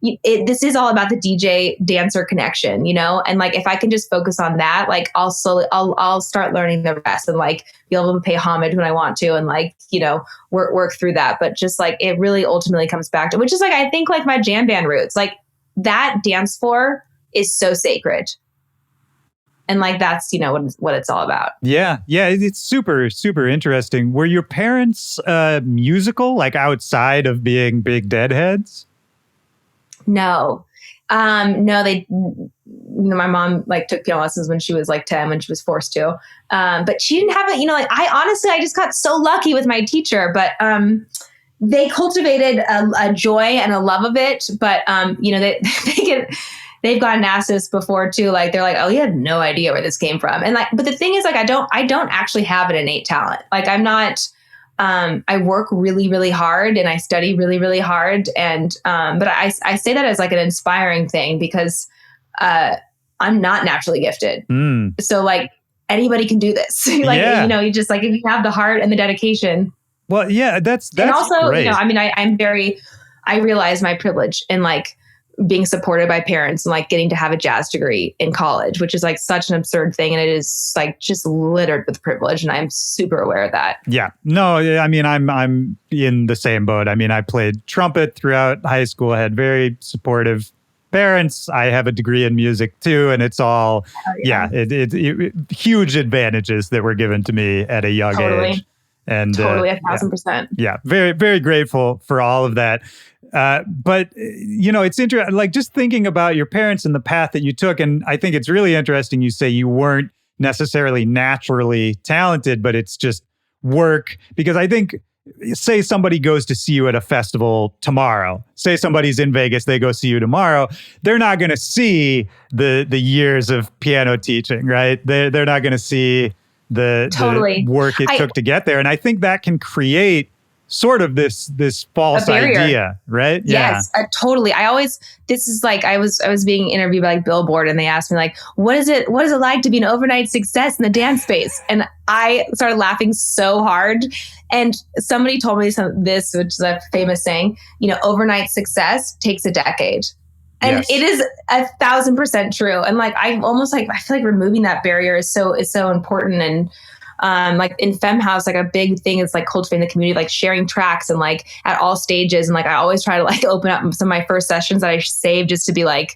this is all about the DJ dancer connection, and like, if I can just focus on that, like I'll start learning the rest and like be able to pay homage when I want to. And like, work through that. But just like, it really ultimately comes back to, which is like, I think like my jam band roots, like, that dance floor is so sacred. And like, that's, what it's all about. Yeah. Yeah. It's super, super interesting. Were your parents musical, like outside of being big Deadheads? No. No, my mom like took piano lessons when she was like 10, when she was forced to. But she didn't have it, like I just got so lucky with my teacher, but, they cultivated a joy and a love of it, but they've gotten asked this before too. Like they're like, "Oh, you have no idea where this came from." And like, but the thing is, like, I don't actually have an innate talent. Like I'm not. I work really, really hard and I study really, really hard. And but I say that as like an inspiring thing because I'm not naturally gifted. So like anybody can do this. Like you just like if you have the heart and the dedication. Well, yeah, that's and also, great. I realize my privilege in like being supported by parents and like getting to have a jazz degree in college, which is like such an absurd thing. And it is like just littered with privilege. And I'm super aware of that. Yeah, no, I mean, I'm in the same boat. I mean, I played trumpet throughout high school. I had very supportive parents. I have a degree in music too. And it's all, it huge advantages that were given to me at a young age. And totally 1,000%. Yeah. Very, very grateful for all of that. But, it's interesting, like just thinking about your parents and the path that you took. And I think it's really interesting. You say you weren't necessarily naturally talented, but it's just work. Because I think, say somebody goes to see you at a festival tomorrow, say somebody's in Vegas, they go see you tomorrow. They're not going to see the years of piano teaching, right? They're not going to see the work it took to get there. And I think that can create sort of this false idea, right? Yes, totally. This is like, I was being interviewed by like Billboard and they asked me like, what is it like to be an overnight success in the dance space? And I started laughing so hard. And somebody told me this, which is a famous saying, overnight success takes a decade. And it is 1,000% true. And like, I feel like removing that barrier is so important. And like in Femme House, like a big thing is like cultivating the community, like sharing tracks and like at all stages. And like, I always try to like open up some of my first sessions that I saved just to be like,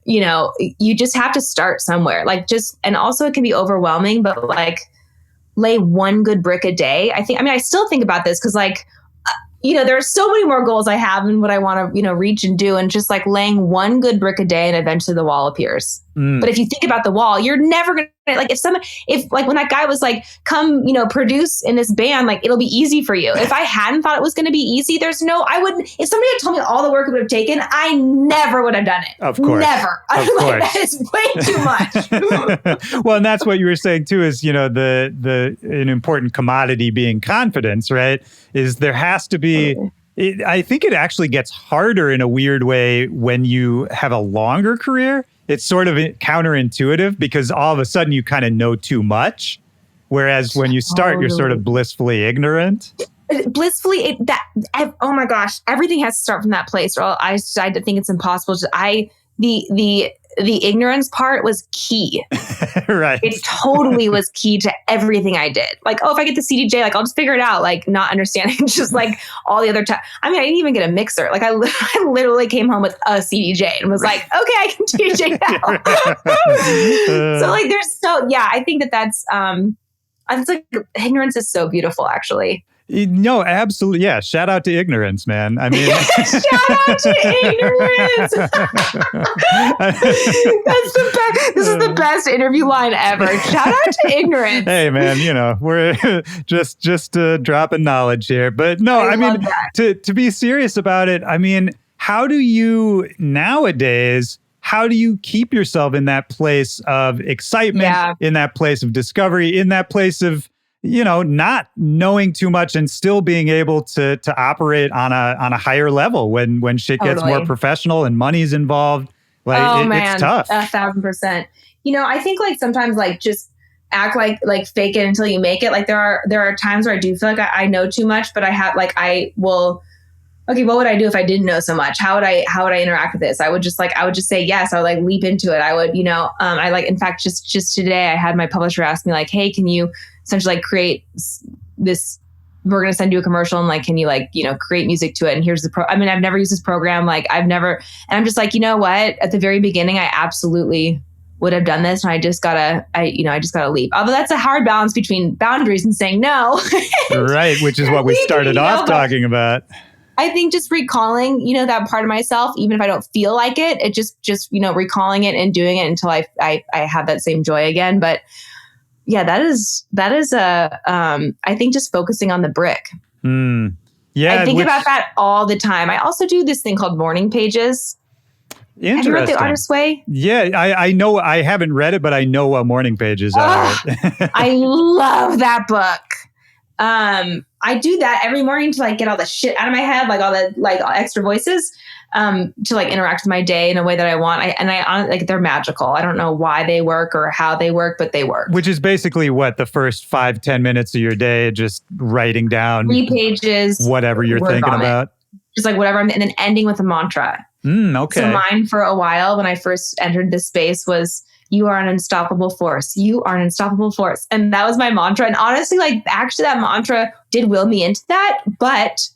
you just have to start somewhere. Like and also it can be overwhelming, but like, lay one good brick a day. I still think about this because like, there are so many more goals I have and what I want to, reach and do. And just like laying one good brick a day and eventually the wall appears. But if you think about the wall, you're never going to like, if like when that guy was like, come, produce in this band, like it'll be easy for you. If I hadn't thought it was going to be easy, I wouldn't, if somebody had told me all the work it would have taken, I never would have done it. Of course. Never. Of course. That is way too much. Well, and that's what you were saying too, is, an important commodity being confidence, right? Is there has to be, I think it actually gets harder in a weird way when you have a longer career. It's sort of counterintuitive because all of a sudden you kind of know too much. Whereas when you start, you're sort of blissfully ignorant. Oh my gosh, everything has to start from that place, or I decide to think it's impossible. The ignorance part was key. Right. It totally was key to everything I did. Like, if I get the CDJ, like I'll just figure it out, like not understanding just like all the other time. I didn't even get a mixer. Like I literally came home with a CDJ and was like, okay, I can DJ now. So like I think that's it's like ignorance is so beautiful actually. No, absolutely. Yeah. Shout out to ignorance, man. Shout out to ignorance. That's the best. This is the best interview line ever. Shout out to ignorance. Hey, man, we're just dropping knowledge here. But no, to be serious about it, how do you nowadays, how do you keep yourself in that place of excitement, in that place of discovery, in that place of, not knowing too much and still being able to operate on a higher level when shit gets more professional and money's involved? Like, it's tough. 1,000%. I think like sometimes like just act like fake it until you make it. Like there are times where I do feel like I know too much, but okay, what would I do if I didn't know so much? How would I interact with this? I would just say yes. I would like leap into it. I would, in fact, just today I had my publisher ask me like, hey, can you essentially like create this, we're going to send you a commercial and like, can you like, create music to it? And here's the I've never used this program. Like and I'm just like, you know what? At the very beginning, I absolutely would have done this. And I just gotta leap. Although that's a hard balance between boundaries and saying no. Right. Which is what we started off talking about. I think just recalling, that part of myself, even if I don't feel like it just, recalling it and doing it until I have that same joy again. But yeah, that is I think just focusing on the brick. Yeah. I think about that all the time. I also do this thing called morning pages. Interesting. Have you read The Artist's Way? Yeah, I know. I haven't read it, but I know what morning pages are. I love that book. I do that every morning to like get all the shit out of my head, like all the like extra voices, to like interact with my day in a way that I want. Like they're magical. I don't know why they work or how they work, but they work. Which is basically what the first 5-10 minutes of your day, just writing down 3 pages, whatever you're thinking about. Just like whatever, and then ending with a mantra. Okay. So mine for a while when I first entered this space was, you are an unstoppable force. You are an unstoppable force. And that was my mantra. And honestly, like actually that mantra did will me into that. But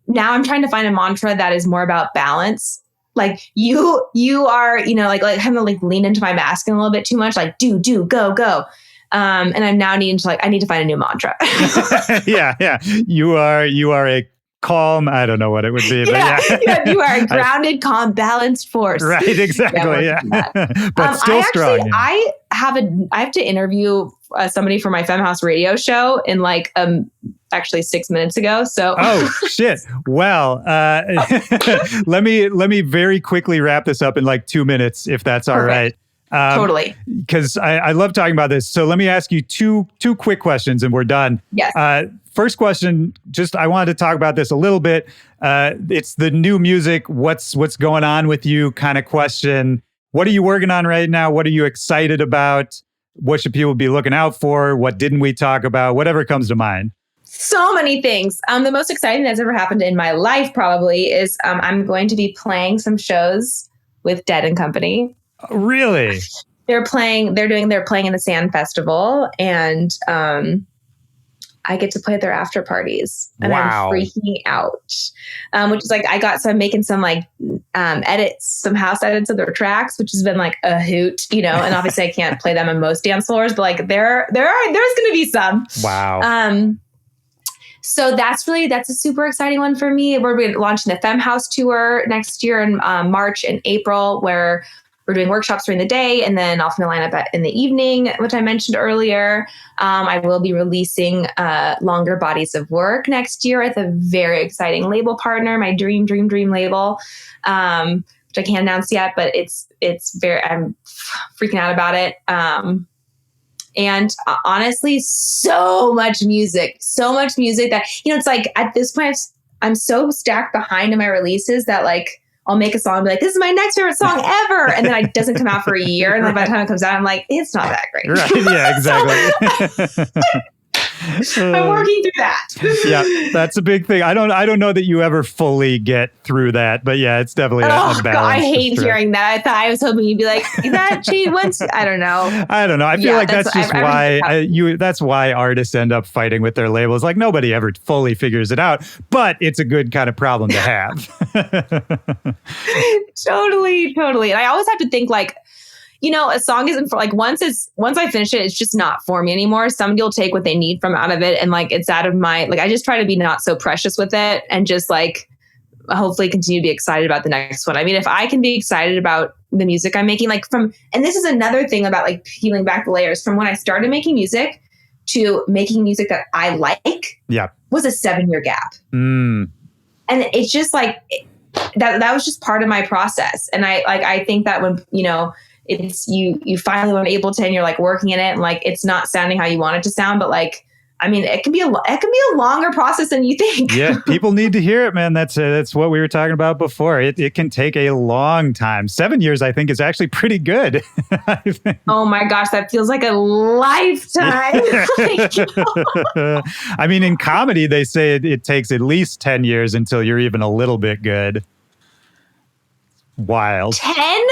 now I'm trying to find a mantra that is more about balance. Like you are, like kind of like lean into my masculine a little bit too much. Like do, go. And I'm now needing to I need to find a new mantra. Yeah. You are a calm, I don't know what it would be, but yeah, you are a grounded, calm, balanced force. Right, exactly. Yeah. But still strong. Yeah. I have to interview somebody for my Femme House radio show in like actually 6 minutes ago. So shit. Well, let me very quickly wrap this up in like 2 minutes, if that's all right. Totally. Because I love talking about this. So let me ask you two quick questions and we're done. Yes. First question, I wanted to talk about this a little bit. It's the new music. What's going on with you kind of question. What are you working on right now? What are you excited about? What should people be looking out for? What didn't we talk about? Whatever comes to mind. So many things. The most exciting that's ever happened in my life probably is I'm going to be playing some shows with Dead & Company. Really? They're playing in the Sand Festival, and I get to play at their after parties, and Wow. I'm freaking out. Which is like, I'm making some like edits, some house edits of their tracks, which has been like a hoot, you know. And obviously, I can't play them on most dance floors, but like there's going to be some. Wow. So that's a super exciting one for me. We're launching the Femme House tour next year in March and April, where we're doing workshops during the day and then off my lineup in the evening, which I mentioned earlier. I will be releasing longer bodies of work next year with a very exciting label partner, my dream label, which I can't announce yet, but I'm freaking out about it. And honestly, so much music that, you know, it's like at this point, I'm so stacked behind in my releases that like, I'll make a song and be like, this is my next favorite song ever. And then it doesn't come out for a year. And then by the time it comes out, I'm like, it's not that great. Right. Yeah, exactly. I'm working through that. Yeah, that's a big thing. I don't know that you ever fully get through that, but yeah, it's definitely a balance. God, I hate hearing that. I was hoping you'd be like, that she once. I don't know. I feel like that's just that's why artists end up fighting with their labels. Like nobody ever fully figures it out, but it's a good kind of problem to have. Totally. And I always have to think like, you know, a song isn't for like, once I finish it, it's just not for me anymore. Somebody will take what they need from out of it. And like, it's out of my, like, I just try to be not so precious with it and just like, hopefully continue to be excited about the next one. I mean, if I can be excited about the music I'm making, like and this is another thing about like peeling back the layers from when I started making music to making music that I like, was a 7-year gap. And it's just like, that was just part of my process. And I think that when, you know, it's you finally were able to, and you're like working in it and like, it's not sounding how you want it to sound, but like, I mean, it can be a longer process than you think. Yeah. People need to hear it, man. That's what we were talking about before. It can take a long time. 7 years, I think, is actually pretty good. Oh my gosh. That feels like a lifetime. I mean, in comedy, they say it takes at least 10 years until you're even a little bit good. Wild. 10?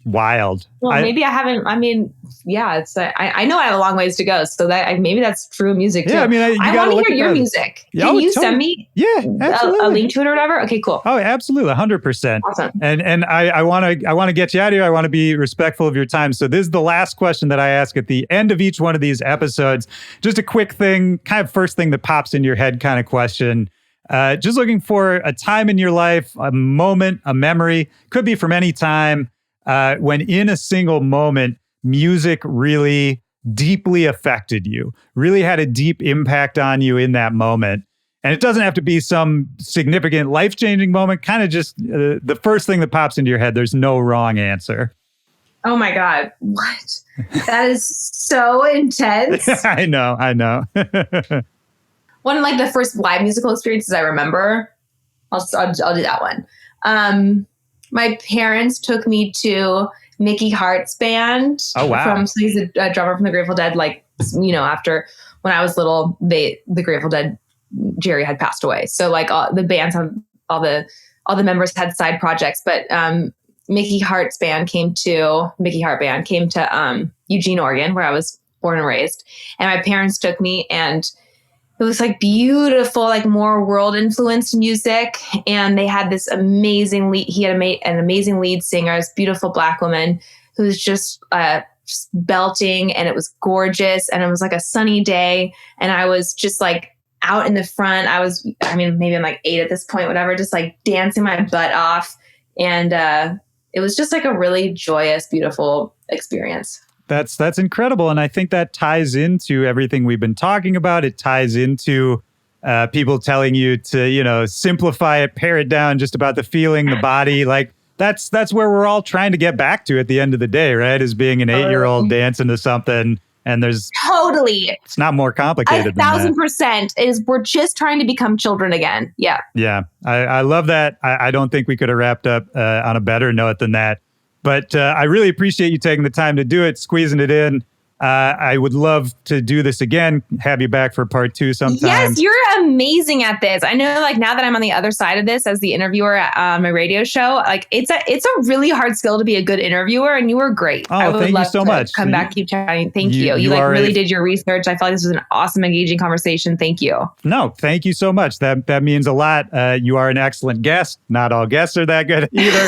Wild. Well, maybe I haven't. I mean, yeah, it's. I know I have a long ways to go, so that maybe that's true of music too. Yeah, I mean, I want to hear your music. Can you send me? Yeah, a link to it or whatever. Okay, cool. Oh, absolutely, 100%. Awesome. And I want to get you out of here. I want to be respectful of your time. So this is the last question that I ask at the end of each one of these episodes. Just a quick thing, kind of first thing that pops in your head, kind of question. Just looking for a time in your life, a moment, a memory, could be from any time. When in a single moment, music really deeply affected you, really had a deep impact on you in that moment. And it doesn't have to be some significant life-changing moment, kind of just the first thing that pops into your head. There's no wrong answer. Oh my God. What? That is so intense. I know. One of like the first live musical experiences I remember, I'll do that one. My parents took me to Mickey Hart's band. Oh, wow. So he's a drummer from the Grateful Dead. Like, you know, after when I was little, the Grateful Dead, Jerry had passed away. So like all the bands, all the members had side projects, but Mickey Hart's band came to Eugene, Oregon, where I was born and raised. And my parents took me, and it was like beautiful, like more world influenced music. And they had this amazing lead. He had an amazing lead singer, this beautiful Black woman who was just belting, and it was gorgeous. And it was like a sunny day. And I was just like out in the front. Maybe I'm like 8 at this point, whatever, just like dancing my butt off. And it was just like a really joyous, beautiful experience. That's incredible. And I think that ties into everything we've been talking about. It ties into people telling you to, you know, simplify it, pare it down, just about the feeling, the body. Like that's where we're all trying to get back to at the end of the day, right? Is being an 8-year-old dancing to something. And there's totally, it's not more complicated. 1,000% is we're just trying to become children again. Yeah. Yeah. I love that. I don't think we could have wrapped up on a better note than that. But I really appreciate you taking the time to do it, squeezing it in. I would love to do this again, have you back for part 2 sometime. Yes, you're amazing at this. I know, like, now that I'm on the other side of this as the interviewer on my radio show, like, it's a really hard skill to be a good interviewer, and you were great. Oh, I would thank you love so to much. come back, keep chatting. Thank you. You like are really did your research. I felt like this was an awesome, engaging conversation. Thank you. No, thank you so much. That means a lot. You are an excellent guest. Not all guests are that good either.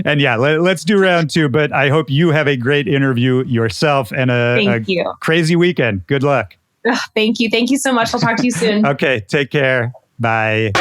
and yeah, let's do round 2. But I hope you have a great interview yourself and a crazy weekend. Good luck. Ugh, thank you. Thank you so much. I'll talk to you soon. Okay, take care. Bye.